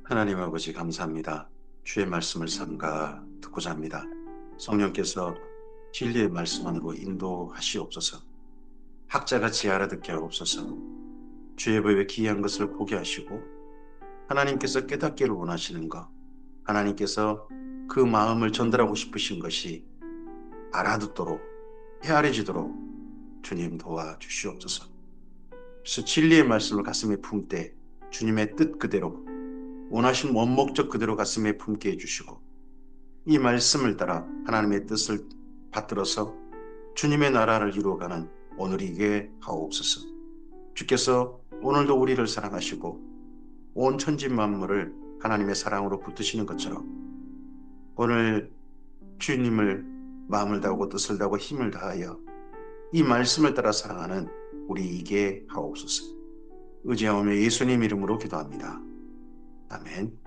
하나님 아버지 감사합니다. 주의 말씀을 삼가 듣고자 합니다. 성령께서 진리의 말씀 안으로 인도하시옵소서. 학자같이 알아듣게 하옵소서. 주의 법에 귀한 것을 보게 하시고 하나님께서 깨닫기를 원하시는 것, 하나님께서 그 마음을 전달하고 싶으신 것이 알아듣도록 헤아려지도록 주님 도와주시옵소서. 그래서 진리의 말씀을 가슴에 품되 주님의 뜻 그대로 원하신 원목적 그대로 가슴에 품게 해주시고 이 말씀을 따라 하나님의 뜻을 받들어서 주님의 나라를 이루어가는 오늘이게 하옵소서. 주께서 오늘도 우리를 사랑하시고 온 천지 만물을 하나님의 사랑으로 붙드시는 것처럼 오늘 주님을 마음을 다하고 뜻을 다하고 힘을 다하여 이 말씀을 따라 사랑하는 우리이게 하옵소서. 의지하오며 예수님 이름으로 기도합니다. 아멘.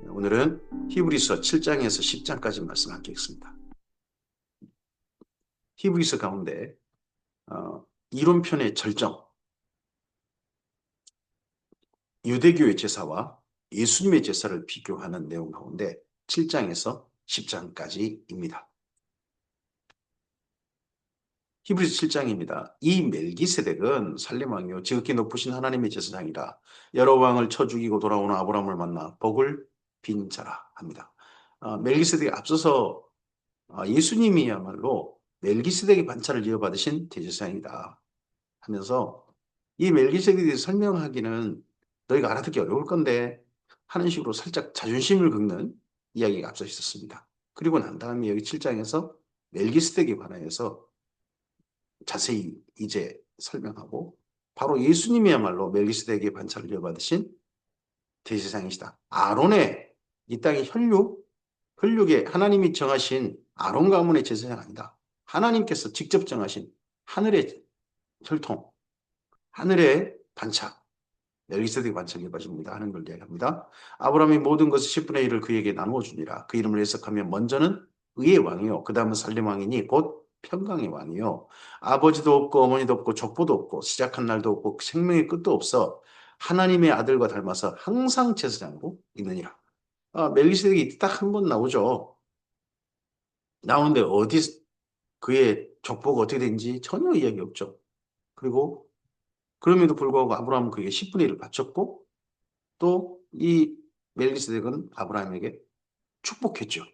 오늘은 히브리서 7장에서 10장까지 말씀 함께 읽습니다. 히브리서 가운데 이론편의 절정, 유대교의 제사와 예수님의 제사를 비교하는 내용 가운데 7장에서 10장까지입니다. 히브리서 7장입니다. 이 멜기세덱은 살렘 왕이요 지극히 높으신 하나님의 제사장이라 여러 왕을 쳐 죽이고 돌아오는 아브라함을 만나 복을 빈 자라 합니다. 멜기세덱에 앞서서 예수님이야말로 멜기세덱의 반차를 이어받으신 대제사장이다 하면서 이 멜기세덱에 설명하기는 너희가 알아듣기 어려울 건데 하는 식으로 살짝 자존심을 긁는 이야기가 앞서 있었습니다. 그리고 난 다음에 여기 7장에서 멜기세덱에 관하여서 자세히 이제 설명하고 바로 예수님이야말로 멜기세덱의 반차를 이어받으신 대제사장이시다. 아론의 이 땅의 혈육에 하나님이 정하신 아론 가문의 제사장 아니다. 하나님께서 직접 정하신 하늘의 혈통, 하늘의 반차, 멜기세덱의 반차를 이어받습니다 하는 걸 이야기합니다. 아브라함이 모든 것을 10분의 1을 그에게 나누어 주니라. 그 이름을 해석하면 먼저는 의의 왕이요 그 다음은 살렘 왕이니 곧 평강의 왕이요 아버지도 없고 어머니도 없고 족보도 없고 시작한 날도 없고 생명의 끝도 없어 하나님의 아들과 닮아서 항상 제사장으로 있느니라. 멜기세덱이 딱 한 번 나오죠. 나오는데 어디 그의 족보가 어떻게 된지 전혀 이야기 없죠. 그리고 그럼에도 불구하고 아브라함은 그에게 10분의 1을 바쳤고 또 이 멜기세덱은 아브라함에게 축복했죠.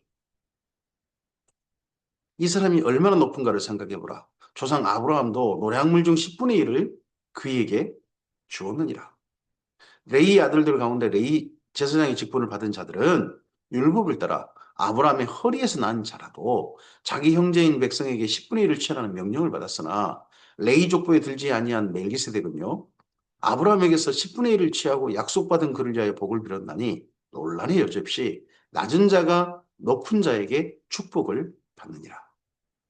이 사람이 얼마나 높은가를 생각해 보라. 조상 아브라함도 노량물 중 10분의 1을 그에게 주었느니라. 레이 아들들 가운데 레이 제사장의 직분을 받은 자들은 율법을 따라 아브라함의 허리에서 난 자라도 자기 형제인 백성에게 10분의 1을 취하라는 명령을 받았으나 레이 족보에 들지 아니한 멜기세덱은요. 아브라함에게서 10분의 1을 취하고 약속받은 그를 위하여 복을 빌었나니 논란의 여지없이 낮은 자가 높은 자에게 축복을 받느니라.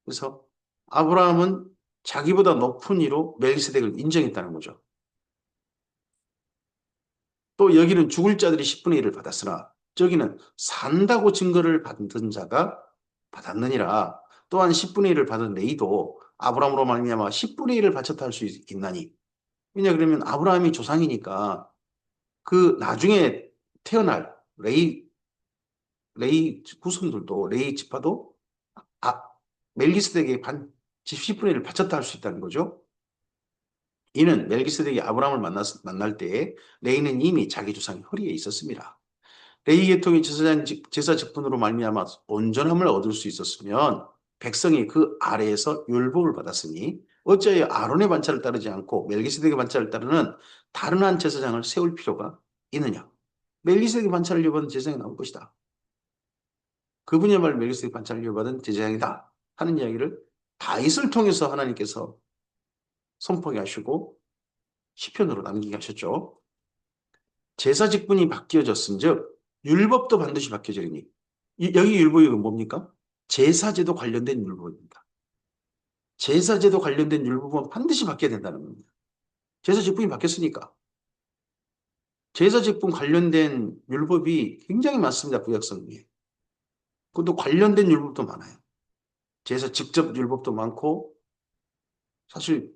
그래서 아브라함은 자기보다 높은 이로 멜기세덱을 인정했다는 거죠. 또 여기는 죽을 자들이 10분의 1을 받았으나 저기는 산다고 증거를 받은 자가 받았느니라. 또한 10분의 1을 받은 레이도 아브라함으로 말미암아 10분의 1을 바쳤다 할 수 있나니. 왜냐 그러면 아브라함이 조상이니까 그 나중에 태어날 레이 후손들도 레이 지파도 아, 멜기세덱의 10분의 1을 바쳤다 할 수 있다는 거죠. 이는 멜기세덱이 아브라함을 만날 때에 레이는 이미 자기 조상의 허리에 있었습니다. 레위 계통의 제사 직분으로 말미암아 온전함을 얻을 수 있었으면 백성이 그 아래에서 율법을 받았으니 어찌하여 아론의 반차를 따르지 않고 멜기세덱의 반차를 따르는 다른 한 제사장을 세울 필요가 있느냐. 멜기세덱의 반차를 이어받은 제사장이 나올 것이다. 그분이야말로 멜기세덱 반차를 이어받은 제사장이다 하는 이야기를 다윗을 통해서 하나님께서 선포하게 하시고 시편으로 남기게 하셨죠. 제사 직분이 바뀌어졌은즉 율법도 반드시 바뀌어지니 여기 율법이 뭡니까? 제사제도 관련된 율법입니다. 제사제도 관련된 율법은 반드시 바뀌어야 된다는 겁니다. 제사 직분이 바뀌었으니까. 제사 직분 관련된 율법이 굉장히 많습니다. 구약성경에. 그것도 관련된 율법도 많아요. 제사 직접 율법도 많고 사실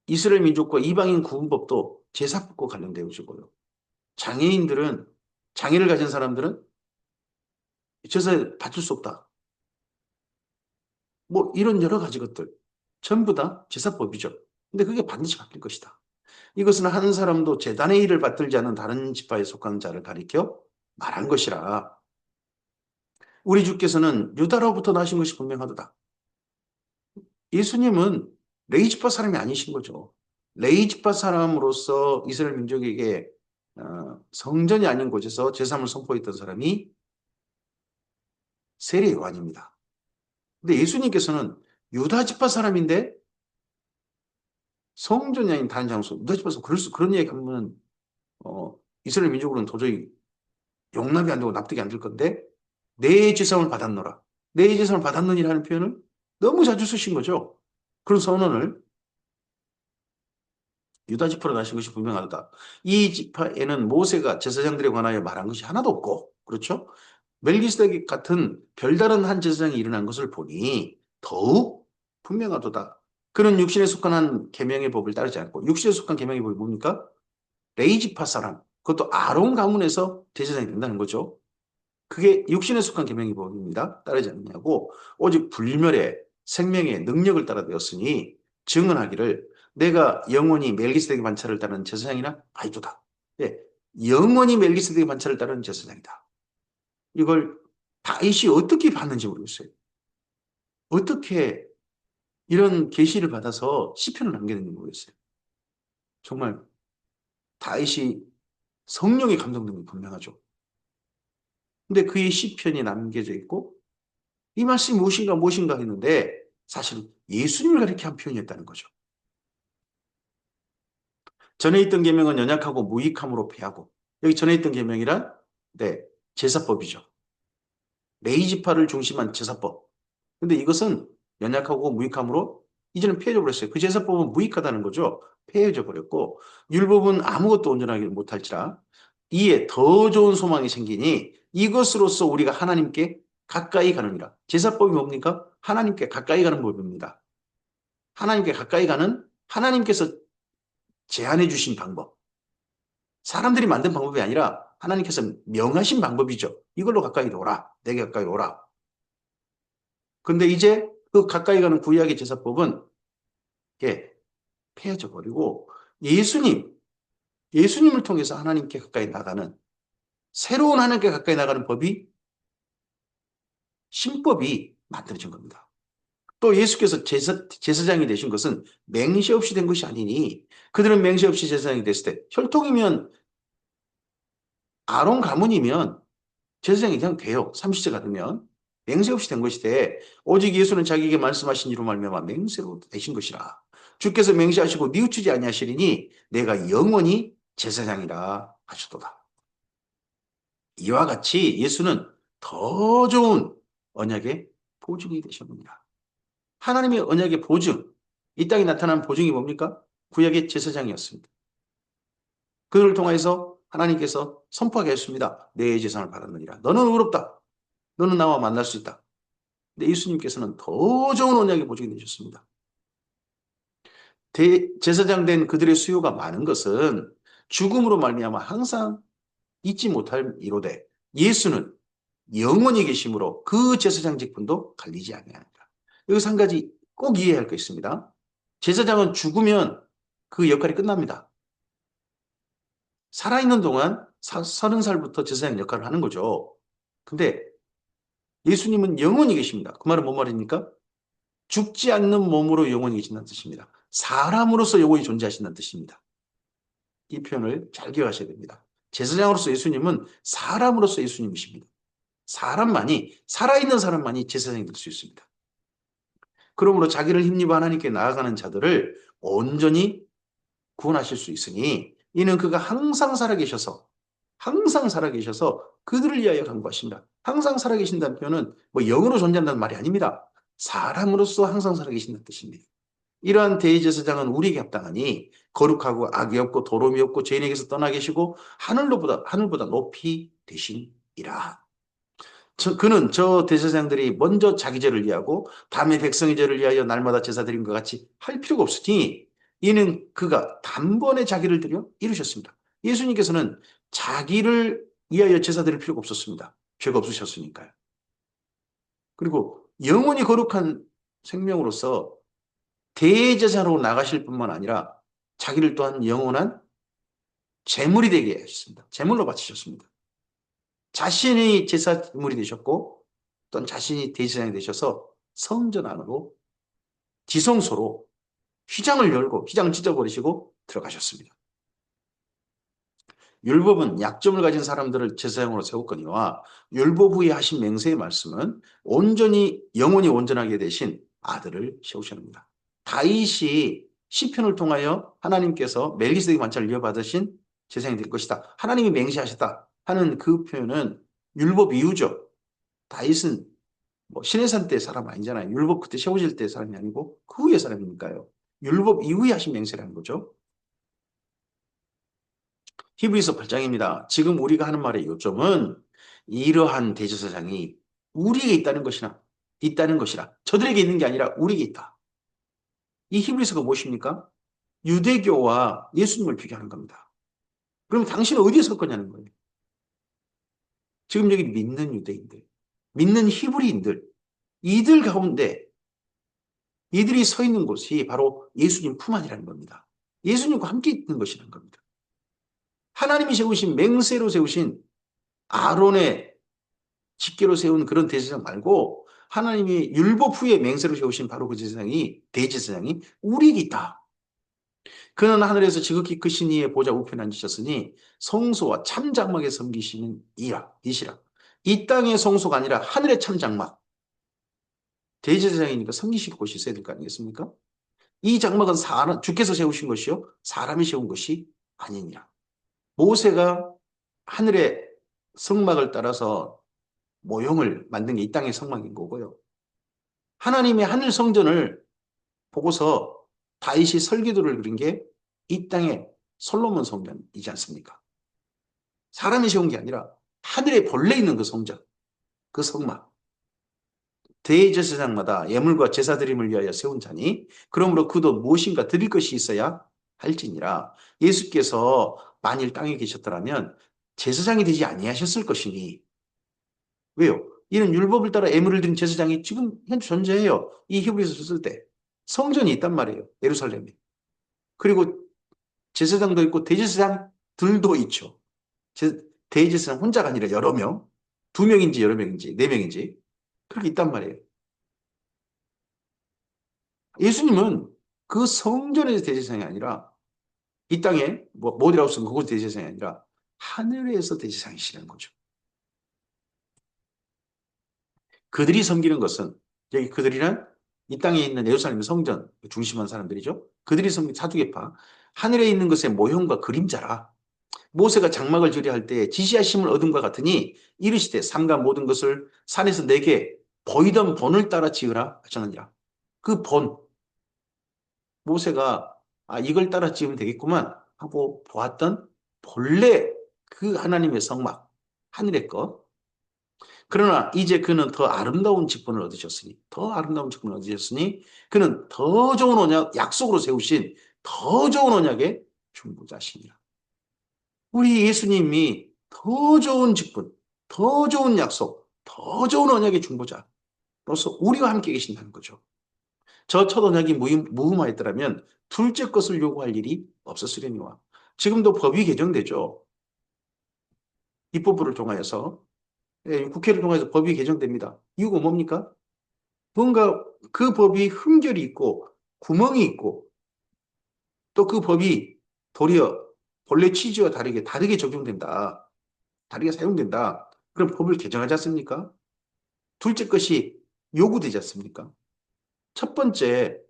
이스라엘 민족과 이방인 구분법도 제사법과 관련되어 있고요. 장애인들은, 장애를 가진 사람들은 제사에 바칠 수 없다. 뭐 이런 여러 가지 것들 전부 다 제사법이죠. 근데 그게 반드시 바뀔 것이다. 이것은 한 사람도 제단의 일을 받들지 않은 다른 지파에 속한 자를 가리켜 말한 것이라. 우리 주께서는 유다로부터 나신 것이 분명하도다. 예수님은 레이지파 사람이 아니신 거죠. 레이지파 사람으로서 이스라엘 민족에게 성전이 아닌 곳에서 제사함을 선포했던 사람이 세례 요한입니다. 근데 예수님께서는 유다 지파 사람인데 성전이 아닌 다른 장소, 유다 지파에서 그런 얘기 하면 이스라엘 민족으로는 도저히 용납이 안 되고 납득이 안 될 건데 내 제사함을 받았노라. 내 제사함을 받았느니라는 표현을 너무 자주 쓰신 거죠. 그런 선언을 유다 지파로 나신 것이 분명하다. 이 지파에는 모세가 제사장들에 관하여 말한 것이 하나도 없고, 그렇죠? 멜기스덱 같은 별다른 한 제사장이 일어난 것을 보니 더욱 분명하도다. 그는 육신에 속한 한 계명의 법을 따르지 않고, 육신에 속한 계명의 법이 뭡니까? 레이지파 사람, 그것도 아론 가문에서 제사장이 된다는 거죠. 그게 육신에 속한 계명의 법입니다. 따르지 않느냐고. 오직 불멸의 생명의 능력을 따라 되었으니 증언하기를 내가 영원히 멜기세덱의 반차를 따르는 제사장이나 아이도다. 예, 영원히 멜기세덱의 반차를 따르는 제사장이다. 이걸 다윗이 어떻게 봤는지 모르겠어요. 어떻게 이런 계시를 받아서 시편을 남겼는지 모르겠어요. 정말 다윗이 성령의 감동된 게 분명하죠. 근데 그의 시편이 남겨져 있고 이 말씀이 무엇인가 했는데 사실 예수님을 가리켜 한 표현이었다는 거죠. 전에 있던 계명은 연약하고 무익함으로 패하고 여기 전에 있던 계명이란 네, 제사법이죠. 레이지파를 중심한 제사법. 근데 이것은 연약하고 무익함으로 이제는 폐해져 버렸어요. 그 제사법은 무익하다는 거죠. 폐해져 버렸고 율법은 아무것도 온전하게 못할지라 이에 더 좋은 소망이 생기니 이것으로서 우리가 하나님께 가까이 가느니라. 제사법이 뭡니까? 하나님께 가까이 가는 법입니다. 하나님께 가까이 가는 하나님께서 제안해 주신 방법. 사람들이 만든 방법이 아니라 하나님께서 명하신 방법이죠. 이걸로 가까이 오라. 내게 가까이 오라. 근데 이제 그 가까이 가는 구약의 제사법은 예, 폐해져 버리고 예수님을 통해서 하나님께 가까이 나가는 새로운 하나님께 가까이 나가는 법이 신법이 만들어진 겁니다. 또 예수께서 제사장이 되신 것은 맹세 없이 된 것이 아니니 그들은 맹세 없이 제사장이 됐을 때 혈통이면 아론 가문이면 제사장이 그냥 돼요. 삼시세가 되면 맹세 없이 된 것이되 오직 예수는 자기에게 말씀하신 이로 말미암아 맹세로 되신 것이라. 주께서 맹세하시고 뉘우치지 아니하시리니 내가 영원히 제사장이라 하셨도다. 이와 같이 예수는 더 좋은 언약의 보증이 되셨느니라. 하나님의 언약의 보증, 이 땅에 나타난 보증이 뭡니까? 구약의 제사장이었습니다. 그를 통해서 하나님께서 선포하게 했습니다. 내 재산을 받았느니라. 너는 의롭다. 너는 나와 만날 수 있다. 근데 예수님께서는 더 좋은 언약의 보증이 되셨습니다. 제사장 된 그들의 수요가 많은 것은 죽음으로 말미암아 항상 잊지 못할 이로되 예수는 영원히 계심으로 그 제사장 직분도 갈리지 아니하니라. 여기서 한 가지 꼭 이해할 거 있습니다. 제사장은 죽으면 그 역할이 끝납니다. 살아있는 동안 30살부터 제사장 역할을 하는 거죠. 근데 예수님은 영원히 계십니다. 그 말은 뭔 말입니까? 죽지 않는 몸으로 영원히 계신다는 뜻입니다. 사람으로서 영원히 존재하신다는 뜻입니다. 이 표현을 잘 기억하셔야 됩니다. 제사장으로서 예수님은 사람으로서 예수님이십니다. 살아있는 사람만이 제사장이 될 수 있습니다. 그러므로 자기를 힘입어 하나님께 나아가는 자들을 온전히 구원하실 수 있으니 이는 그가 항상 살아계셔서 그들을 위하여 간구하십니다. 항상 살아계신다는 표현은 뭐 영으로 존재한다는 말이 아닙니다. 사람으로서 항상 살아계신다는 뜻입니다. 이러한 대제사장은 우리에게 합당하니 거룩하고 악이 없고 도름이 없고 죄인에게서 떠나 계시고 하늘보다 높이 되시니라. 그는 저 대제사장들이 먼저 자기 죄를 위하고 다음에 백성의 죄를 위하여 날마다 제사 드린 것 같이 할 필요가 없으니 이는 그가 단번에 자기를 들여 이루셨습니다. 예수님께서는 자기를 위하여 제사 드릴 필요가 없었습니다. 죄가 없으셨으니까요. 그리고 영원히 거룩한 생명으로서 대제사로 나가실 뿐만 아니라 자기를 또한 영원한 제물이 되게 하셨습니다. 제물로 바치셨습니다. 자신이 제사물이 되셨고 또한 자신이 대제사장이 되셔서 성전 안으로 지성소로 휘장을 열고 휘장을 찢어버리시고 들어가셨습니다. 율법은 약점을 가진 사람들을 제사장으로 세웠거니와 율법 후에 하신 맹세의 말씀은 온전히 영원히 온전하게 되신 아들을 세우셨습니다. 다윗이 시편을 통하여 하나님께서 멜기세덱 관찰을 이어받으신 제사장이 될 것이다. 하나님이 맹세하셨다 하는 그 표현은 율법 이후죠. 다윗은 뭐 시내산 때 사람 아니잖아요. 율법 그때 세워질 때 사람이 아니고 그 후에 사람이니까요. 율법 이후에 하신 맹세라는 거죠. 히브리서 8장입니다. 지금 우리가 하는 말의 요점은 이러한 대제사장이 우리에게 있다는 것이라. 저들에게 있는 게 아니라 우리에게 있다. 이 히브리서가 무엇입니까? 유대교와 예수님을 비교하는 겁니다. 그럼 당신은 어디에 설 거냐는 거예요. 지금 여기 믿는 유대인들, 믿는 히브리인들, 이들 가운데 이들이 서 있는 곳이 바로 예수님 품 안이라는 겁니다. 예수님과 함께 있는 것이라는 겁니다. 하나님이 세우신 맹세로 세우신 아론의 직계로 세운 그런 대제사장 말고 하나님이 율법 후에 맹세로 세우신 바로 그 제사장이 대제사장이 우리에게 있다. 그는 하늘에서 지극히 크신 이의 보좌 우편에 앉으셨으니 성소와 참장막에 섬기시는 이시라. 이 땅의 성소가 아니라 하늘의 참장막. 대제사장이니까 섬기실 곳이 있어야 될 거 아니겠습니까? 이 장막은 주께서 세우신 것이요 사람이 세운 것이 아니니라. 모세가 하늘의 성막을 따라서 모형을 만든 게 이 땅의 성막인 거고요. 하나님의 하늘 성전을 보고서 다윗이 설계도를 그린 게 이 땅의 솔로몬 성전이지 않습니까? 사람이 세운 게 아니라 하늘에 본래 있는 그 성전, 그 성막. 대제사장마다 예물과 제사 드림을 위하여 세운 자니 그러므로 그도 무엇인가 드릴 것이 있어야 할지니라. 예수께서 만일 땅에 계셨더라면 제사장이 되지 아니하셨을 것이니 왜요? 이는 율법을 따라 예물을 드린 제사장이 지금 현재 존재해요. 이 히브리서 쓸 때 성전이 있단 말이에요. 예루살렘에. 그리고 제사장도 있고 대제사장들도 있죠. 대제사장 혼자가 아니라 여러 명, 두 명인지 여러 명인지 네 명인지 그렇게 있단 말이에요. 예수님은 그 성전에서 대제사장이 아니라 이 땅에 뭐라고 쓰면 그곳 대제사장이 아니라 하늘에서 대제사장이시라는 거죠. 그들이 섬기는 것은 여기 그들이란 이 땅에 있는 예루살렘 성전 중심한 사람들이죠. 그들이 섬기는 사두개파 하늘에 있는 것의 모형과 그림자라. 모세가 장막을 지으려 때 지시하심을 얻은 것 같으니 이르시되 삼가 모든 것을 산에서 내게 보이던 본을 따라 지으라 하셨느니라. 그 본, 모세가 이걸 따라 지으면 되겠구만 하고 보았던 본래 그 하나님의 성막, 하늘의 것. 그러나 이제 그는 더 아름다운 직분을 얻으셨으니 그는 더 좋은 언약, 약속으로 세우신 더 좋은 언약의 중보자시니라. 우리 예수님이 더 좋은 직분, 더 좋은 약속, 더 좋은 언약의 중보자로서 우리와 함께 계신다는 거죠. 저 첫 언약이 무흠하였더라면 둘째 것을 요구할 일이 없었으려니와. 지금도 법이 개정되죠. 입법부를 통하여서 국회를 통해서 법이 개정됩니다. 이유가 뭡니까? 뭔가 그 법이 흠결이 있고 구멍이 있고 또 그 법이 도리어 본래 취지와 다르게 적용된다. 다르게 사용된다. 그럼 법을 개정하지 않습니까? 둘째 것이 요구되지 않습니까? 첫 번째,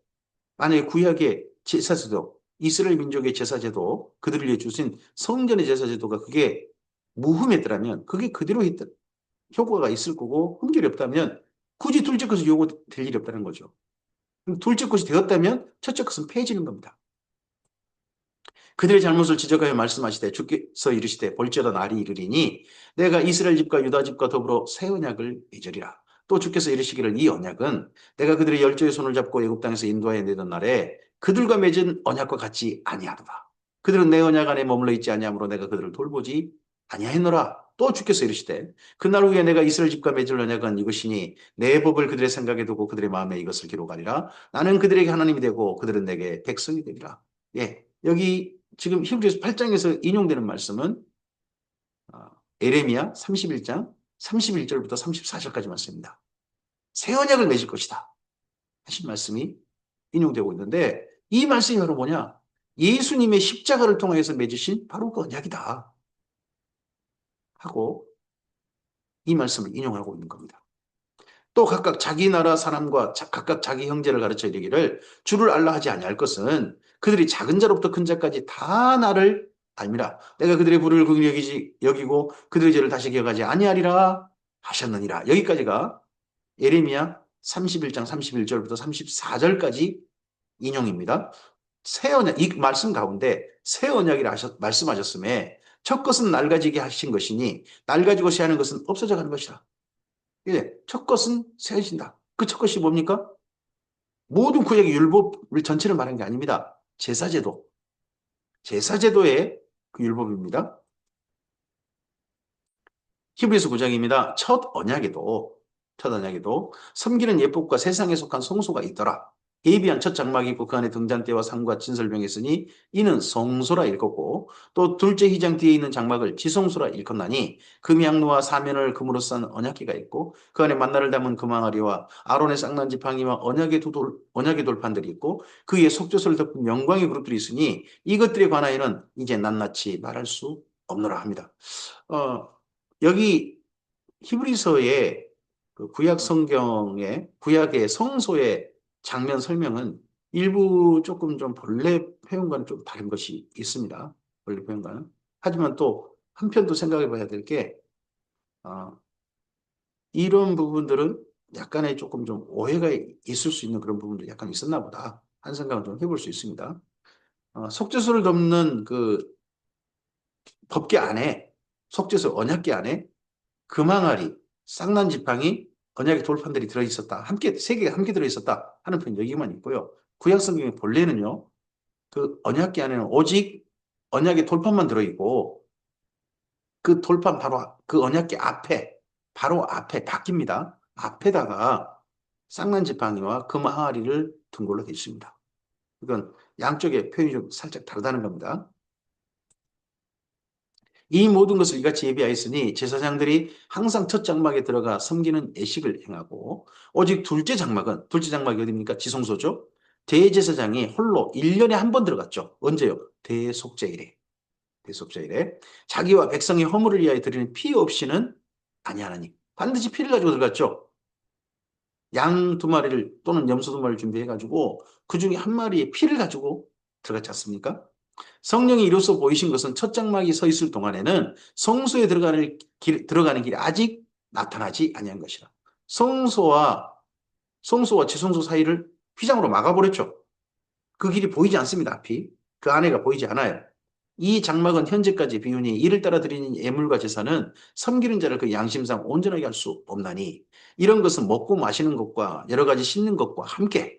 만약에 구약의 제사제도, 이스라엘 민족의 제사제도, 그들을 위해 주신 성전의 제사제도가 그게 무흠했더라면 그게 그대로 효과가 있을 거고 흠결이 없다면 굳이 둘째 것을 요구될 일이 없다는 거죠. 둘째 것이 되었다면 첫째 것은 폐해지는 겁니다. 그들의 잘못을 지적하여 말씀하시되 주께서 이르시되 볼지어다 날이 이르리니 내가 이스라엘 집과 유다 집과 더불어 새 언약을 맺으리라. 또 주께서 이르시기를 이 언약은 내가 그들의 열조의 손을 잡고 애굽 땅에서 인도하여 내던 날에 그들과 맺은 언약과 같지 아니하도다. 그들은 내 언약 안에 머물러 있지 아니하므로 내가 그들을 돌보지 아니하였노라. 또 주께서 이르시되 그날 후에 내가 이스라엘 집과 맺을 언약은 이것이니 내 법을 그들의 생각에 두고 그들의 마음에 이것을 기록하리라. 나는 그들에게 하나님이 되고 그들은 내게 백성이 되리라. 예, 여기 지금 히브리서 8장에서 인용되는 말씀은 에레미야 31장 31절부터 34절까지 말씀입니다. 새 언약을 맺을 것이다 하신 말씀이 인용되고 있는데 이 말씀이 바로 뭐냐? 예수님의 십자가를 통해서 맺으신 바로 그 언약이다 하고 이 말씀을 인용하고 있는 겁니다. 또 각각 자기 나라 사람과 각각 자기 형제를 가르쳐 이르기를 주를 알라 하지 아니할 것은 그들이 작은 자로부터 큰 자까지 다 나를 알미라. 내가 그들의 불을 긍휼히 여기고 그들의 죄를 다시 기억하지 아니하리라 하셨느니라. 여기까지가 예레미야 31장 31절부터 34절까지 인용입니다. 새 언약, 이 말씀 가운데 새 언약이라 말씀하셨음에 첫 것은 낡아지게 하신 것이니 낡아지고 새하는 것은 없어져 가는 것이라. 예, 첫 것은 새해진다. 그 첫 것이 뭡니까? 모든 구약의 율법을 전체를 말하는 게 아닙니다. 제사제도. 제사제도의 그 율법입니다. 히브리서 9장입니다. 첫 언약에도 섬기는 예법과 세상에 속한 성소가 있더라. 예비한 첫 장막이 있고 그 안에 등잔대와 상과 진설병이 있으니 이는 성소라 일컫고 또 둘째 휘장 뒤에 있는 장막을 지성소라 일컫나니 금양로와 사면을 금으로 싼 언약궤가 있고 그 안에 만나를 담은 금항아리와 아론의 쌍난 지팡이와 언약의 돌판들이 있고 그 위에 속죄소를 덮은 영광의 그룹들이 있으니 이것들에 관하여는 이제 낱낱이 말할 수 없노라 합니다. 어, 여기 히브리서의 그 구약 성경의 구약의 성소의 장면 설명은 일부 조금 좀 본래 표현과는 좀 다른 것이 있습니다. 본래 표현과는. 하지만 또 한편 또 생각해 봐야 될 게, 이런 부분들은 약간의 조금 좀 오해가 있을 수 있는 그런 부분도 약간 있었나 보다 하는 생각을 좀 해볼 수 있습니다. 속죄소를 덮는 그 법궤 안에, 속죄소 언약궤 안에 금항아리, 쌍난 지팡이, 언약의 돌판들이 들어있었다. 함께, 세 개가 함께 들어있었다 하는 표현 여기만 있고요. 구약 성경의 본래는요, 그 언약궤 안에는 오직 언약의 돌판만 들어있고, 그 돌판 바로 그 언약궤 앞에, 바로 앞에 바뀝니다. 앞에다가 쌍난 지팡이와 금항아리를 둔 걸로 되어 있습니다. 이건 양쪽의 표현이 좀 살짝 다르다는 겁니다. 이 모든 것을 이같이 예비하였으니 제사장들이 항상 첫 장막에 들어가 섬기는 예식을 행하고 오직 둘째 장막이 어디입니까? 지성소죠. 대제사장이 홀로 1년에 한 번 들어갔죠. 언제요? 대속죄일에. 대속죄일에 자기와 백성의 허물을 위하여 드리는 피 없이는 아니하나니 반드시 피를 가지고 들어갔죠. 양 2마리를 또는 염소 2마리를 준비해가지고 그 중에 한 마리의 피를 가지고 들어갔지 않습니까? 성령이 이로써 보이신 것은 첫 장막이 서 있을 동안에는 성소에 들어가는 길이 아직 나타나지 아니한 것이라. 성소와 지성소 사이를 휘장으로 막아버렸죠. 그 길이 보이지 않습니다. 앞이. 그 안에가 보이지 않아요. 이 장막은 현재까지 비우니 이를 따라 드리는 예물과 제사는 섬기는 자를 그 양심상 온전하게 할 수 없나니 이런 것은 먹고 마시는 것과 여러 가지 씻는 것과 함께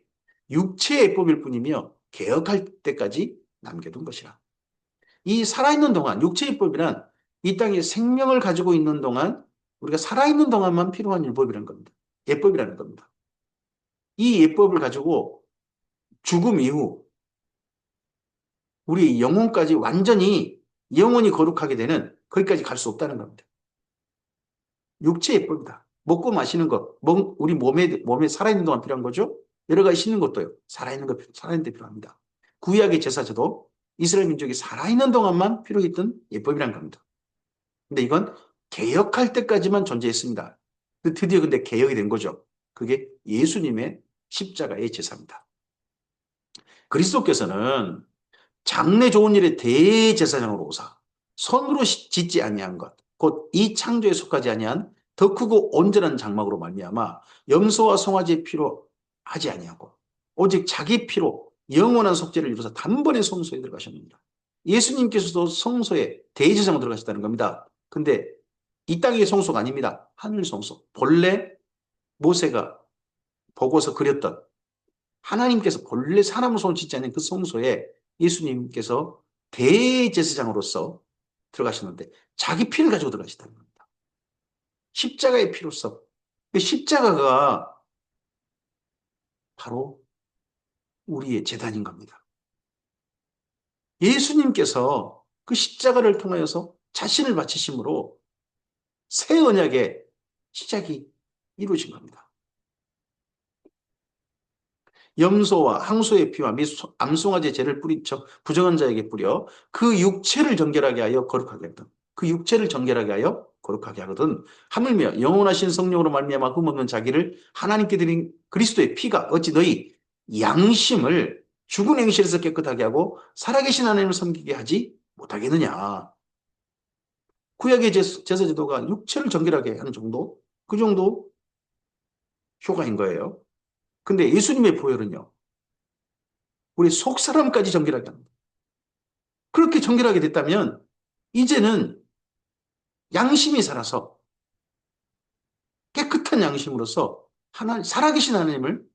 육체의 예법일 뿐이며 개혁할 때까지 남겨둔 것이라. 이 살아있는 동안, 육체입법이란 이 땅에 생명을 가지고 있는 동안, 우리가 살아있는 동안만 필요한 율법이라는 겁니다. 예법이라는 겁니다. 이 예법을 가지고 죽음 이후 우리 영혼까지 완전히 영혼이 거룩하게 되는 거기까지 갈 수 없다는 겁니다. 육체 예법이다. 먹고 마시는 것, 우리 몸에 살아있는 동안 필요한 거죠. 여러 가지 씻는 것도요. 살아있는 데 필요합니다. 구약의 제사제도 이스라엘 민족이 살아있는 동안만 필요했던 예법이라는 겁니다. 근데 이건 개혁할 때까지만 존재했습니다. 드디어 근데 개혁이 된 거죠. 그게 예수님의 십자가의 제사입니다. 그리스도께서는 장래 좋은 일의 대제사장으로 오사 손으로 짓지 아니한 것, 곧 이 창조에 속하지 아니한 더 크고 온전한 장막으로 말미암아 염소와 송아지의 피로 하지 아니하고 오직 자기 피로 영원한 속죄를 이루어서 단번에 성소에 들어가셨습니다. 예수님께서도 성소에 대제사장으로 들어가셨다는 겁니다. 근데 이 땅의 성소가 아닙니다. 하늘 성소. 본래 모세가 보고서 그렸던 하나님께서 본래 사람으로 손을 짓지 않는 그 성소에 예수님께서 대제사장으로서 들어가셨는데 자기 피를 가지고 들어가시다는 겁니다. 십자가의 피로서. 그 십자가가 바로 우리의 제단인 겁니다. 예수님께서 그 십자가를 통하여서 자신을 바치심으로 새 언약의 시작이 이루어진 겁니다. 염소와 항소의 피와 및 암송아지의 죄를 뿌린 척 부정한 자에게 뿌려 그 육체를 정결하게 하여 거룩하게 하거든. 그 육체를 정결하게 하여 거룩하게 하거든. 하물며 영원하신 성령으로 말미암아 흠없는 자기를 하나님께 드린 그리스도의 피가 어찌 너희 양심을 죽은 행실에서 깨끗하게 하고 살아계신 하나님을 섬기게 하지 못하겠느냐. 구약의 제사제도가 육체를 정결하게 하는 정도? 그 정도 효과인 거예요. 근데 예수님의 보혈은요, 우리 속사람까지 정결하게 합니다. 그렇게 정결하게 됐다면 이제는 양심이 살아서 깨끗한 양심으로서 살아계신 하나님을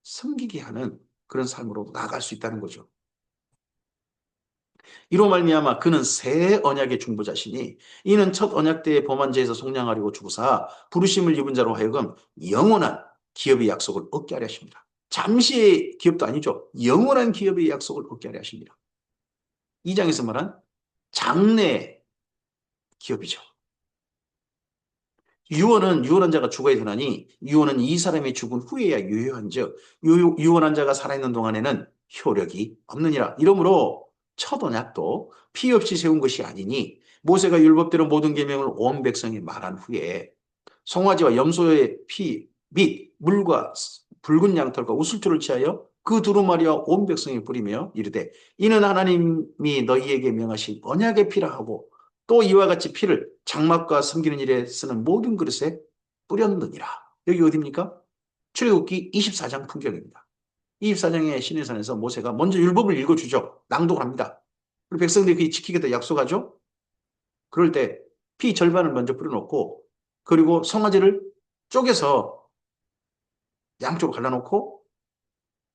섬기게 하는 그런 삶으로 나아갈 수 있다는 거죠. 이로 말미암아 그는 새 언약의 중보자시니 이는 첫 언약 때의 범한 죄에서 속량하려고 주고사 부르심을 입은 자로 하여금 영원한 기업의 약속을 얻게 하려 하십니다. 잠시의 기업도 아니죠. 영원한 기업의 약속을 얻게 하려 하십니다. 이 장에서 말한 장래 기업이죠. 유언한 자가 죽어야 되나니 유언은 이 사람이 죽은 후에야 유효한즉 유언한 자가 살아있는 동안에는 효력이 없느니라. 이러므로 첫 언약도 피 없이 세운 것이 아니니 모세가 율법대로 모든 계명을 온 백성에 말한 후에 송아지와 염소의 피 및 물과 붉은 양털과 우슬초를 취하여 그 두루마리와 온 백성에 뿌리며 이르되 이는 하나님이 너희에게 명하신 언약의 피라 하고 또 이와 같이 피를 장막과 섬기는 일에 쓰는 모든 그릇에 뿌렸느니라. 여기 어디입니까? 출애굽기 24장 풍경입니다. 24장의 시내산에서 모세가 먼저 율법을 읽어주죠. 낭독을 합니다. 그리고 백성들이 그게 지키겠다 약속하죠. 그럴 때 피 절반을 먼저 뿌려놓고 그리고 송아지를 쪼개서 양쪽으로 갈라놓고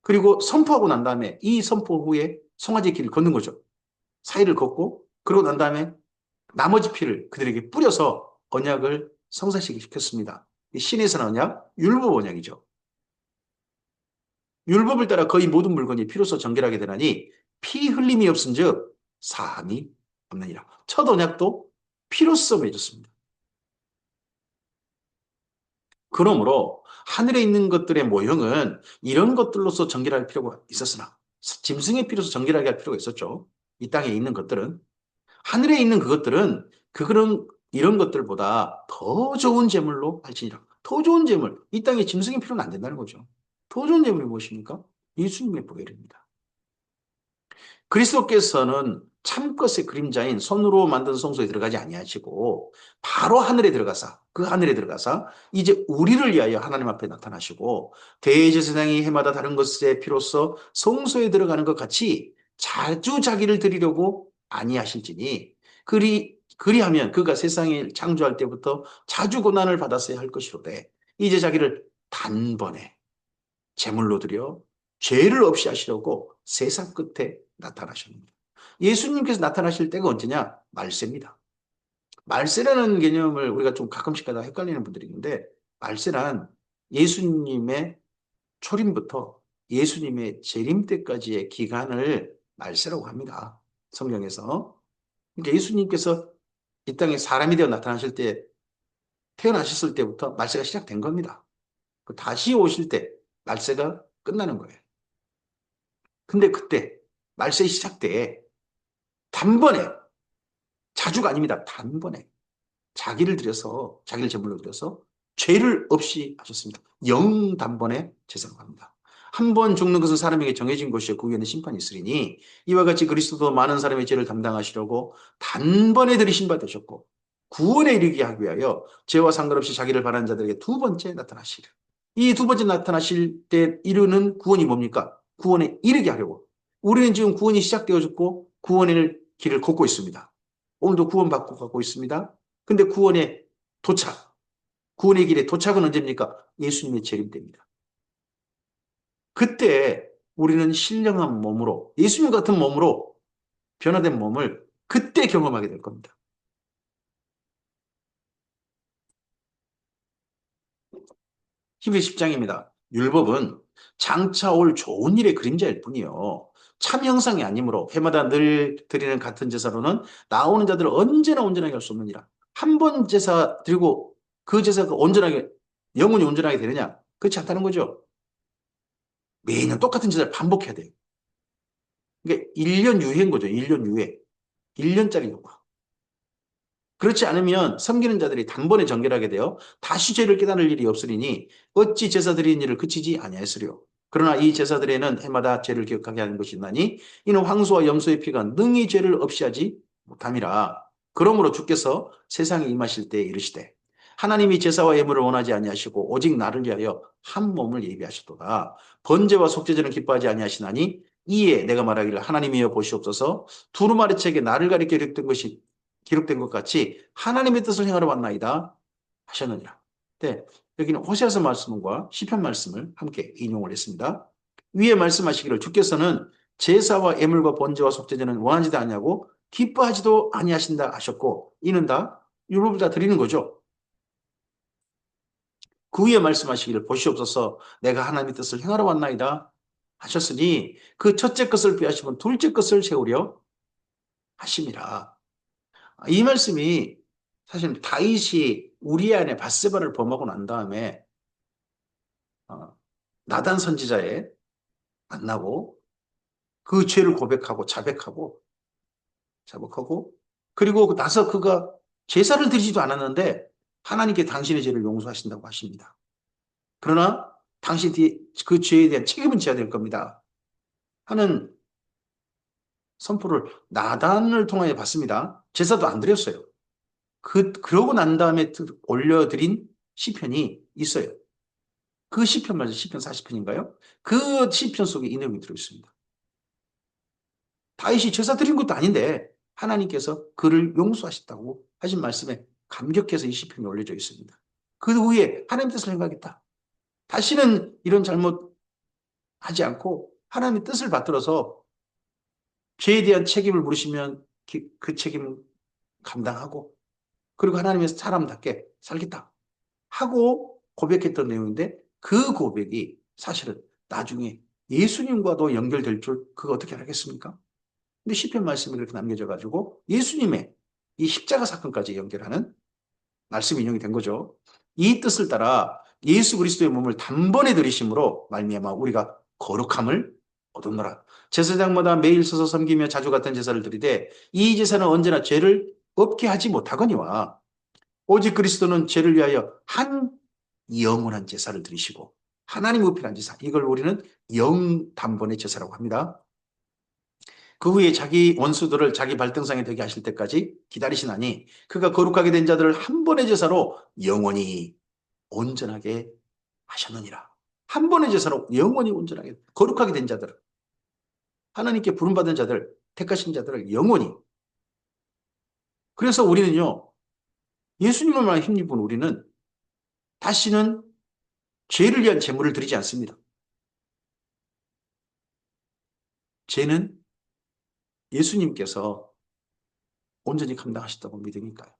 그리고 선포하고 난 다음에 이 선포 후에 송아지 길을 걷는 거죠. 사이를 걷고 그러고 난 다음에 나머지 피를 그들에게 뿌려서 언약을 성사시켰습니다. 신에서 나온 언약, 율법 언약이죠. 율법을 따라 거의 모든 물건이 피로서 정결하게 되나니 피 흘림이 없은즉 사함이 없느니라. 첫 언약도 피로써 맺었습니다. 그러므로 하늘에 있는 것들의 모형은 이런 것들로서 정결할 필요가 있었으나 짐승의 피로서 정결하게 할 필요가 있었죠. 이 땅에 있는 것들은 하늘에 있는 그것들은 그런 이런 것들보다 더 좋은 제물로 할지니라. 더 좋은 제물. 이 땅에 짐승의 필요는 안 된다는 거죠. 더 좋은 제물이 무엇입니까? 예수님의 보혈입니다. 그리스도께서는 참것의 그림자인 손으로 만든 성소에 들어가지 아니하시고 바로 하늘에 들어가사 그 하늘에 들어가사 이제 우리를 위하여 하나님 앞에 나타나시고 대제사장이 해마다 다른 것의 피로써 성소에 들어가는 것 같이 자주 자기를 드리려고 아니하실지니 그리하면 그가 세상을 창조할 때부터 자주 고난을 받았어야 할 것이로되 이제 자기를 단번에 제물로 드려 죄를 없이 하시려고 세상 끝에 나타나셨습니다. 예수님께서 나타나실 때가 언제냐? 말세입니다. 말세라는 개념을 우리가 좀 가끔씩 가다 헷갈리는 분들이 있는데 말세란 예수님의 초림부터 예수님의 재림 때까지의 기간을 말세라고 합니다. 성경에서. 그러니까 예수님께서 이 땅에 사람이 되어 나타나실 때 태어나셨을 때부터 말세가 시작된 겁니다. 다시 오실 때 말세가 끝나는 거예요. 근데 그때 말세 시작 때 단번에 자주가 아닙니다. 단번에 자기를 제물로 드려서 죄를 없이 하셨습니다. 영단번에 제사를 합니다. 한 번 죽는 것은 사람에게 정해진 것이요 그 후에는 심판이 있으리니 이와 같이 그리스도도 많은 사람의 죄를 담당하시려고 단번에 들이신 바 되셨고 구원에 이르게 하기 위하여 죄와 상관없이 자기를 바라는 자들에게 두 번째 나타나시리라. 이 두 번째 나타나실 때 이루는 구원이 뭡니까? 구원에 이르게 하려고. 우리는 지금 구원이 시작되어졌고 구원의 길을 걷고 있습니다. 오늘도 구원받고 가고 있습니다. 근데 구원의 길에 도착은 언제입니까? 예수님의 재림 때입니다. 그때 우리는 신령한 몸으로, 예수님 같은 몸으로 변화된 몸을 그때 경험하게 될 겁니다. 히브리 10장입니다. 율법은 장차 올 좋은 일의 그림자일 뿐이요. 참 형상이 아니므로 해마다 늘 드리는 같은 제사로는 나오는 자들을 언제나 온전하게 할 수 없느니라. 한 번 제사 드리고 그 제사가 온전하게, 영원히 온전하게 되느냐? 그렇지 않다는 거죠. 매년 똑같은 제사를 반복해야 돼요. 그러니까 1년 유예인 거죠. 1년 유예. 1년짜리 요구. 그렇지 않으면 섬기는 자들이 단번에 정결하게 되어 다시 죄를 깨달을 일이 없으리니 어찌 제사 드리는 일을 그치지 아니하였으리요. 그러나 이 제사들에는 해마다 죄를 기억하게 하는 것이 있나니 이는 황소와 염소의 피가 능히 죄를 없이 하지 못함이라. 그러므로 주께서 세상에 임하실 때에 이르시되 하나님이 제사와 예물을 원하지 아니하시고 오직 나를 위하여 한 몸을 예비하셨도다. 번제와 속죄제는 기뻐하지 아니하시나니 이에 내가 말하기를 하나님이여 보시옵소서 두루마리 책에 나를 가리켜 기록된 것 같이 하나님의 뜻을 행하러 왔나이다 하셨느니라. 네, 여기는 호세아서 말씀과 시편 말씀을 함께 인용을 했습니다. 위에 말씀하시기를 주께서는 제사와 예물과 번제와 속죄제는 원하지도 아니하고 기뻐하지도 아니하신다 하셨고 이는 다 율법을 다 드리는 거죠. 그 위에 말씀하시기를 보시옵소서 내가 하나님의 뜻을 행하러 왔나이다 하셨으니 그 첫째 것을 빼앗으면 둘째 것을 세우려 하심이라. 이 말씀이 사실 다윗이 우리 안에 바세바를 범하고 난 다음에 어, 나단 선지자에 만나고 그 죄를 고백하고 자백하고 그리고 나서 그가 제사를 드리지도 않았는데 하나님께 당신의 죄를 용서하신다고 하십니다. 그러나 당신이 그 죄에 대한 책임은 져야 될 겁니다. 하는 선포를 나단을 통하여 받습니다. 제사도 안 드렸어요. 그러고 난 다음에 올려드린 시편이 있어요. 그 시편 말이죠. 시편 40편인가요? 그 시편 속에 이 내용이 들어있습니다. 다윗이 제사 드린 것도 아닌데 하나님께서 그를 용서하셨다고 하신 말씀에 감격해서 이 시편이 올려져 있습니다. 그 후에 하나님 뜻을 행하겠다. 다시는 이런 잘못 하지 않고 하나님의 뜻을 받들어서 죄에 대한 책임을 물으시면 그 책임을 감당하고 그리고 하나님의 사람답게 살겠다 하고 고백했던 내용인데 그 고백이 사실은 나중에 예수님과도 연결될 줄 그거 어떻게 알겠습니까? 근데 시편 말씀이 그렇게 남겨져 가지고 예수님의 이 십자가 사건까지 연결하는 말씀이 인용이 된 거죠. 이 뜻을 따라 예수 그리스도의 몸을 단번에 들이심으로 말미암아 우리가 거룩함을 얻었노라. 제사장마다 매일 서서 섬기며 자주 같은 제사를 드리되 이 제사는 언제나 죄를 없게 하지 못하거니와 오직 그리스도는 죄를 위하여 한 영원한 제사를 드리시고 하나님 우편한 제사 이걸 우리는 영단번의 제사라고 합니다. 그 후에 자기 원수들을 자기 발등상에 되게 하실 때까지 기다리시나니 그가 거룩하게 된 자들을 한 번의 제사로 영원히 온전하게 하셨느니라. 한 번의 제사로 영원히 온전하게 거룩하게 된 자들 하나님께 부름받은 자들 택하신 자들을 영원히 그래서 우리는요 예수님을만 힘입은 우리는 다시는 죄를 위한 제물을 드리지 않습니다. 죄는 예수님께서 온전히 감당하셨다고 믿으니까요.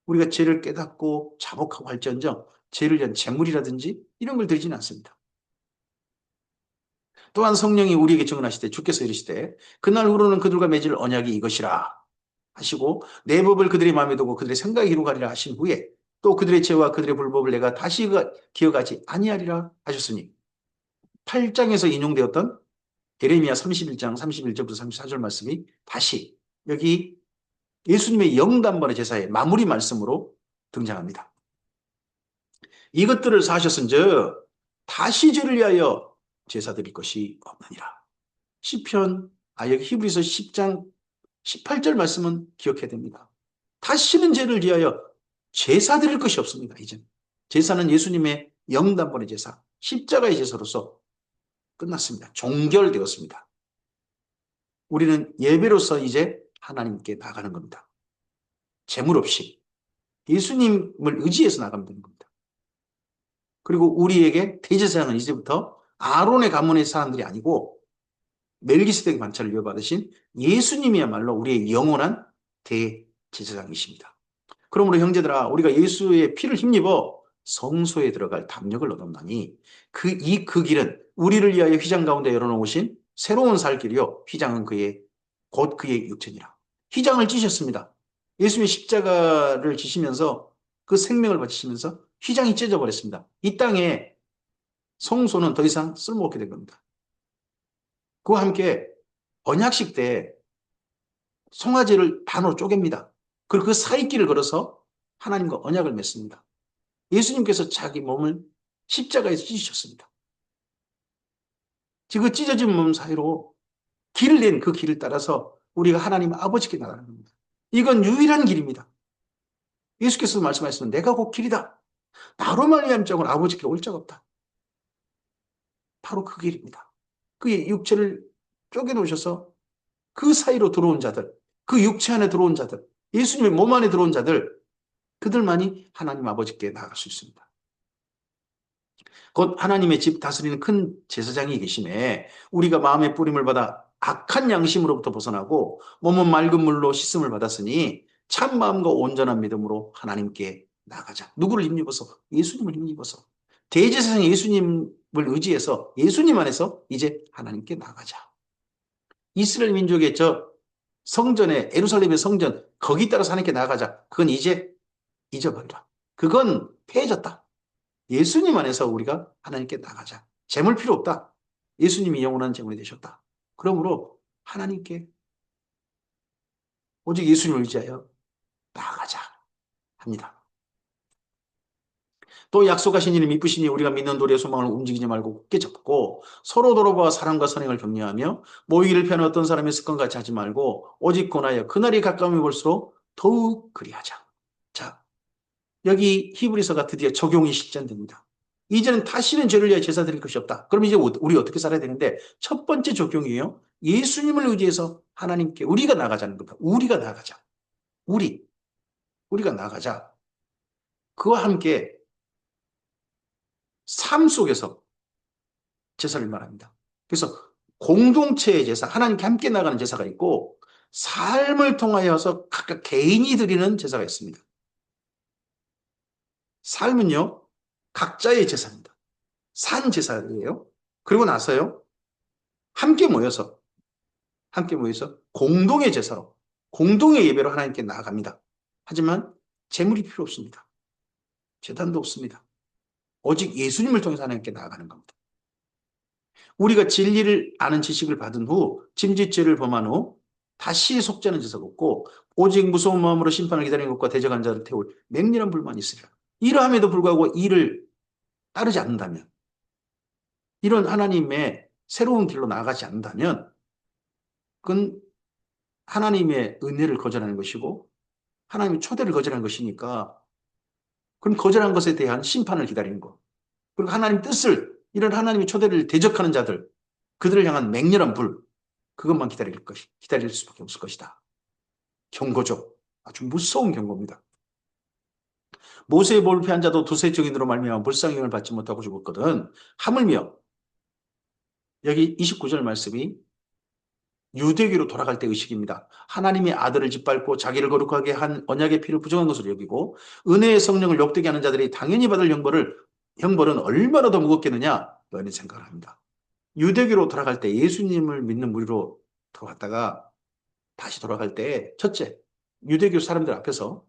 우리가 죄를 깨닫고 자복하고 할지언정 죄를 위한 제물이라든지 이런 걸 드리지는 않습니다. 또한 성령이 우리에게 증언하시되 주께서 이르시되 그날 후로는 그들과 맺을 언약이 이것이라 하시고 내 법을 그들의 마음에 두고 그들의 생각에 기록하리라 하신 후에 또 그들의 죄와 그들의 불법을 내가 다시 기억하지 아니하리라 하셨으니 8장에서 인용되었던 예레미야 31장 31절부터 34절 말씀이 다시 여기 예수님의 영단번의 제사의 마무리 말씀으로 등장합니다. 이것들을 사하셨은즉 다시 죄를 위하여 제사 드릴 것이 없느니라. 시편 여기 히브리서 10장 18절 말씀은 기억해야 됩니다. 다시는 죄를 위하여 제사 드릴 것이 없습니다. 이제 제사는 예수님의 영단번의 제사, 십자가의 제사로서 끝났습니다. 종결되었습니다. 우리는 예배로서 이제 하나님께 나가는 겁니다. 재물 없이 예수님을 의지해서 나가면 되는 겁니다. 그리고 우리에게 대제사장은 이제부터 아론의 가문의 사람들이 아니고 멜기세덱 반차를 이어받으신 예수님이야말로 우리의 영원한 대제사장이십니다. 그러므로 형제들아, 우리가 예수의 피를 힘입어 성소에 들어갈 담력을 얻었나니 그 길은 우리를 위하여 휘장 가운데 열어놓으신 새로운 살 길이요. 휘장은 곧 그의 육체니라. 휘장을 찢으셨습니다. 예수님의 십자가를 지시면서 그 생명을 바치시면서 휘장이 찢어져 버렸습니다. 이 땅에 성소는 더 이상 쓸모없게 된 겁니다. 그와 함께 언약식 때 송아지를 반으로 쪼갭니다. 그리고 그 사이길을 걸어서 하나님과 언약을 맺습니다. 예수님께서 자기 몸을 십자가에서 찢으셨습니다. 그 찢어진 몸 사이로 길을 낸 그 길을 따라서 우리가 하나님 아버지께 나가는 겁니다. 이건 유일한 길입니다. 예수께서 말씀하셨습니다. 내가 곧 길이다. 나로 말미암지 자고는 아버지께 올 자가 없다. 바로 그 길입니다. 그의 육체를 쪼개놓으셔서 그 사이로 들어온 자들, 그 육체 안에 들어온 자들, 예수님의 몸 안에 들어온 자들, 그들만이 하나님 아버지께 나아갈 수 있습니다. 곧 하나님의 집 다스리는 큰 제사장이 계심에 우리가 마음의 뿌림을 받아 악한 양심으로부터 벗어나고 몸은 맑은 물로 씻음을 받았으니 참 마음과 온전한 믿음으로 하나님께 나가자. 누구를 힘입어서? 예수님을 힘입어서. 대제사장 예수님을 의지해서 예수님 안에서 이제 하나님께 나가자. 이스라엘 민족의 저 성전에 예루살렘의 성전 거기 따라서 하나님께 나가자. 그건 이제 잊어버리라. 그건 폐해졌다. 예수님 안에서 우리가 하나님께 나가자. 재물 필요 없다. 예수님이 영원한 재물이 되셨다. 그러므로 하나님께 오직 예수님을 의지하여 나가자 합니다. 또 약속하신 이를 미쁘시니 우리가 믿는 도리의 소망을 움직이지 말고 굳게 잡고 서로 돌아보아 사랑과 선행을 격려하며 모이기를 피하는 어떤 사람의 습관같이 하지 말고 오직 권하여 그날이 가까움이 볼수록 더욱 그리하자. 자, 여기 히브리서가 드디어 적용이 실전됩니다. 이제는 다시는 죄를 위하여 제사 드릴 것이 없다. 그럼 이제 우리 어떻게 살아야 되는데 첫 번째 적용이에요. 예수님을 의지해서 하나님께 우리가 나가자는 겁니다. 우리가 나가자. 우리가 나가자. 그와 함께 삶 속에서 제사를 말합니다. 그래서 공동체의 제사, 하나님께 함께 나가는 제사가 있고 삶을 통하여서 각각 개인이 드리는 제사가 있습니다. 삶은요, 각자의 제사입니다. 산 제사예요. 그리고 나서요, 함께 모여서 공동의 제사로, 공동의 예배로 하나님께 나아갑니다. 하지만 재물이 필요 없습니다. 제단도 없습니다. 오직 예수님을 통해서 하나님께 나아가는 겁니다. 우리가 진리를 아는 지식을 받은 후 짐짓죄를 범한 후 다시 속죄하는 제사가 없고 오직 무서운 마음으로 심판을 기다리는 것과 대적한 자를 태울 맹렬한 불만이 있으리라. 이러함에도 불구하고 이를 따르지 않는다면, 이런 하나님의 새로운 길로 나아가지 않는다면 그건 하나님의 은혜를 거절하는 것이고 하나님의 초대를 거절하는 것이니까, 그럼 거절한 것에 대한 심판을 기다리는 것, 그리고 하나님 뜻을, 이런 하나님의 초대를 대적하는 자들, 그들을 향한 맹렬한 불, 그것만 기다릴 수밖에 없을 것이다. 경고죠. 아주 무서운 경고입니다. 모세의 볼을 피한 자도 두세 증인으로 말미암아 불쌍형을 받지 못하고 죽었거든. 하물며 여기 29절 말씀이 유대교로 돌아갈 때 의식입니다. 하나님의 아들을 짓밟고 자기를 거룩하게 한 언약의 피를 부정한 것으로 여기고 은혜의 성령을 욕되게 하는 자들이 당연히 받을 형벌은 얼마나 더 무겁겠느냐, 너희는 생각을 합니다. 유대교로 돌아갈 때, 예수님을 믿는 무리로 돌아갔다가 다시 돌아갈 때, 첫째, 유대교 사람들 앞에서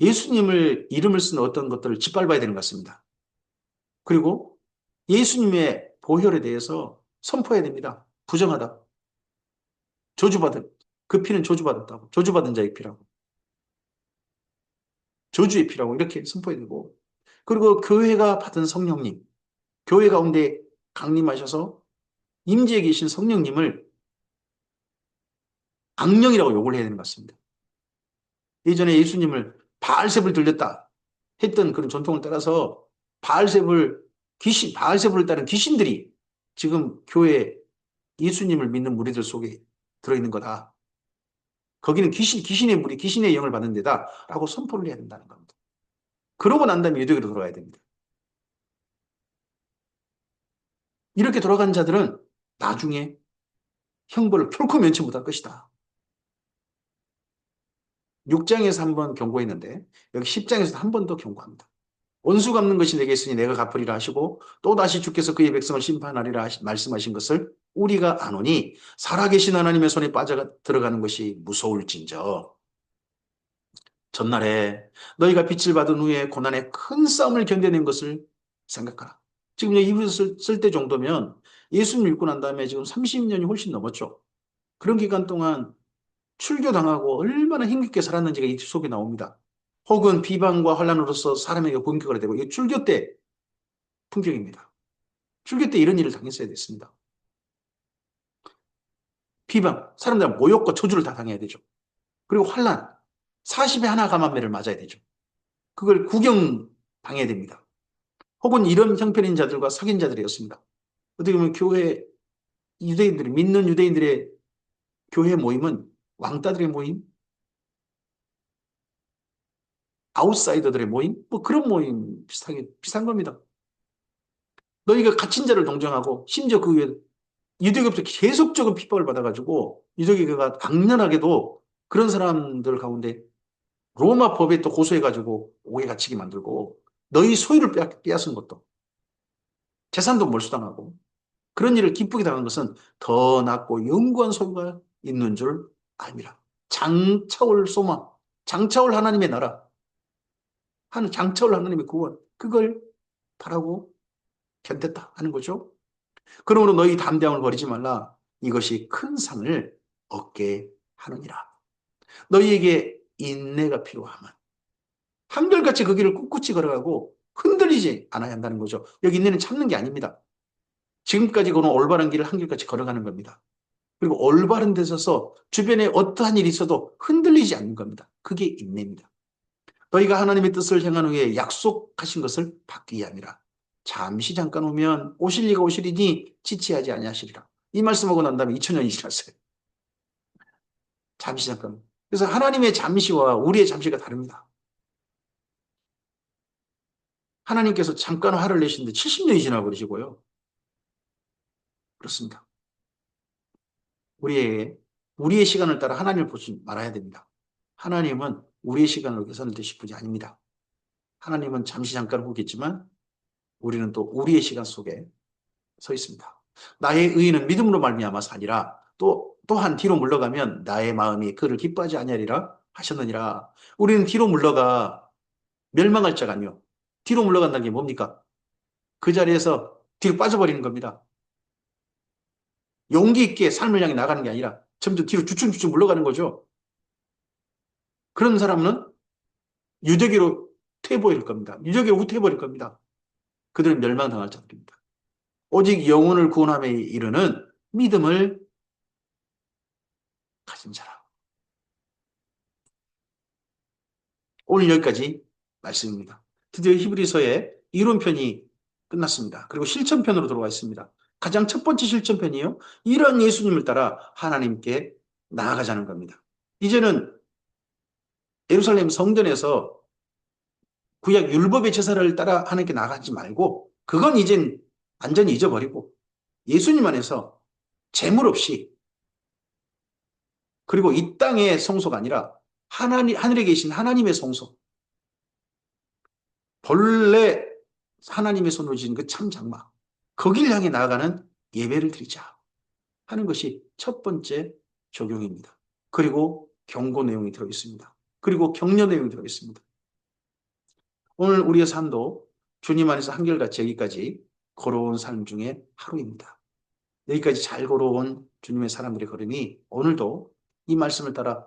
예수님을 이름을 쓴 어떤 것들을 짓밟아야 되는 것 같습니다. 그리고 예수님의 보혈에 대해서 선포해야 됩니다. 부정하다. 저주받은, 그 피는 저주받았다고. 저주받은 자의 피라고. 저주의 피라고 이렇게 선포해야 되고. 그리고 교회가 받은 성령님, 교회 가운데 강림하셔서 임재에 계신 성령님을 악령이라고 욕을 해야 되는 것 같습니다. 예전에 예수님을 바알세불 들렸다 했던 그런 전통을 따라서 바알세불을 따른 귀신들이 지금 교회 예수님을 믿는 무리들 속에 들어있는 거다. 거기는 귀신의 무리, 귀신의 영을 받는 데다 라고 선포를 해야 된다는 겁니다. 그러고 난 다음에 유대교로 돌아가야 됩니다. 이렇게 돌아간 자들은 나중에 형벌을 결코 면치 못할 것이다. 6장에서 한 번 경고했는데 여기 10장에서도 한 번 더 경고합니다. 원수 갚는 것이 내게 있으니 내가 갚으리라 하시고 또다시 주께서 그의 백성을 심판하리라 말씀하신 것을 우리가 아노니 살아계신 하나님의 손에 빠져 들어가는 것이 무서울진저. 전날에 너희가 빛을 받은 후에 고난의 큰 싸움을 견뎌낸 것을 생각하라. 지금 여기 이불을 쓸 때 정도면 예수님 믿고 난 다음에 지금 30년이 훨씬 넘었죠. 그런 기간 동안 출교당하고 얼마나 힘겹게 살았는지가 이 속에 나옵니다. 혹은 비방과 환란으로서 사람에게 공격을 되고 이 출교 때 풍경입니다. 출교 때 이런 일을 당했어야 됐습니다. 비방, 사람들 모욕과 저주를 다 당해야 되죠. 그리고 환란, 40에 하나 감한매를 맞아야 되죠. 그걸 구경 당해야 됩니다. 혹은 이런 형편인 자들과 사귄 자들이었습니다. 어떻게 보면 교회 유대인들이 믿는 유대인들의 교회 모임은 왕따들의 모임, 아웃사이더들의 모임, 뭐 그런 모임 비슷한 겁니다. 너희가 갇힌 자를 동정하고 심지어 그 위에 유대교부터 계속적인 핍박을 받아가지고 유대교가 강렬하게도 그런 사람들 가운데 로마 법에 또 고소해가지고 옥에 갇히게 만들고 너희 소유를 빼앗은 것도 재산도 몰수당하고 그런 일을 기쁘게 당한 것은 더 낫고 영구한 소유가 있는 줄 압니다. 장차올 소망, 장차올 하나님의 나라, 장차올 하나님의 구원, 그걸 바라고 견뎠다 하는 거죠. 그러므로 너희 담대함을 버리지 말라. 이것이 큰 상을 얻게 하느니라. 너희에게 인내가 필요하면 한결같이 그 길을 꿋꿋이 걸어가고 흔들리지 않아야 한다는 거죠. 여기 인내는 참는 게 아닙니다. 지금까지 그는 올바른 길을 한결같이 걸어가는 겁니다. 그리고 올바른 데 서서 주변에 어떠한 일이 있어도 흔들리지 않는 겁니다. 그게 인내입니다. 너희가 하나님의 뜻을 행한 후에 약속하신 것을 받기 위함이라. 잠시 잠깐 오면 오실 이가 오시리니 지체하지 아니하시리라. 이 말씀하고 난 다음에 2000년이 지났어요. 잠시 잠깐. 그래서 하나님의 잠시와 우리의 잠시가 다릅니다. 하나님께서 잠깐 화를 내시는데 70년이 지나버리시고요. 그렇습니다. 우리의 시간을 따라 하나님을 보지 말아야 됩니다. 하나님은 우리의 시간을 계산을 되실 분이 아닙니다. 하나님은 잠시 잠깐 오겠지만 우리는 또 우리의 시간 속에 서 있습니다. 나의 의인은 믿음으로 말미암아서 아니라 또한 뒤로 물러가면 나의 마음이 그를 기뻐하지 아니하리라 하셨느니라. 우리는 뒤로 물러가 멸망할 자가 아니요. 뒤로 물러간다는 게 뭡니까? 그 자리에서 뒤로 빠져버리는 겁니다. 용기 있게 삶을 향해 나가는 게 아니라 점점 뒤로 주춤주춤 물러가는 거죠. 그런 사람은 유대교로 퇴보일 겁니다. 유대교로 후퇴해버릴 겁니다. 그들은 멸망당할 자들입니다. 오직 영혼을 구원함에 이르는 믿음을 가진 자라. 오늘 여기까지 말씀입니다. 드디어 히브리서의 이론편이 끝났습니다. 그리고 실천편으로 들어와 있습니다. 가장 첫 번째 실천편이요. 이런 예수님을 따라 하나님께 나아가자는 겁니다. 이제는 예루살렘 성전에서 구약 율법의 제사를 따라 하나님께 나아가지 말고 그건 이젠 완전히 잊어버리고 예수님 안에서 재물 없이 그리고 이 땅의 성소가 아니라 하늘에 계신 하나님의 성소 본래 하나님의 손으로 지은 그 참 장막 거길 향해 나아가는 예배를 드리자 하는 것이 첫 번째 적용입니다. 그리고 경고 내용이 들어있습니다. 그리고 격려 내용이 들어있습니다. 오늘 우리의 삶도 주님 안에서 한결같이 여기까지 걸어온 삶 중에 하루입니다. 여기까지 잘 걸어온 주님의 사람들의 걸음이 오늘도 이 말씀을 따라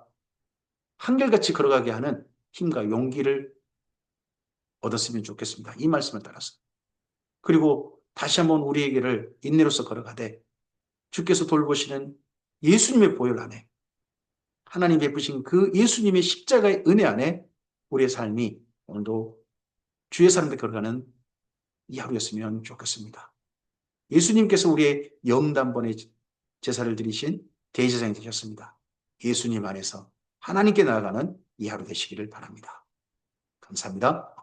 한결같이 걸어가게 하는 힘과 용기를 얻었으면 좋겠습니다. 이 말씀을 따라서. 그리고 다시 한번 우리에게를 인내로서 걸어가되 주께서 돌보시는 예수님의 보혈 안에 하나님 베푸신 그 예수님의 십자가의 은혜 안에 우리의 삶이 오늘도 주의 사람들 걸어가는 이 하루였으면 좋겠습니다. 예수님께서 우리의 영단번의 제사를 드리신 대제사장이 되셨습니다. 예수님 안에서 하나님께 나아가는 이 하루 되시기를 바랍니다. 감사합니다.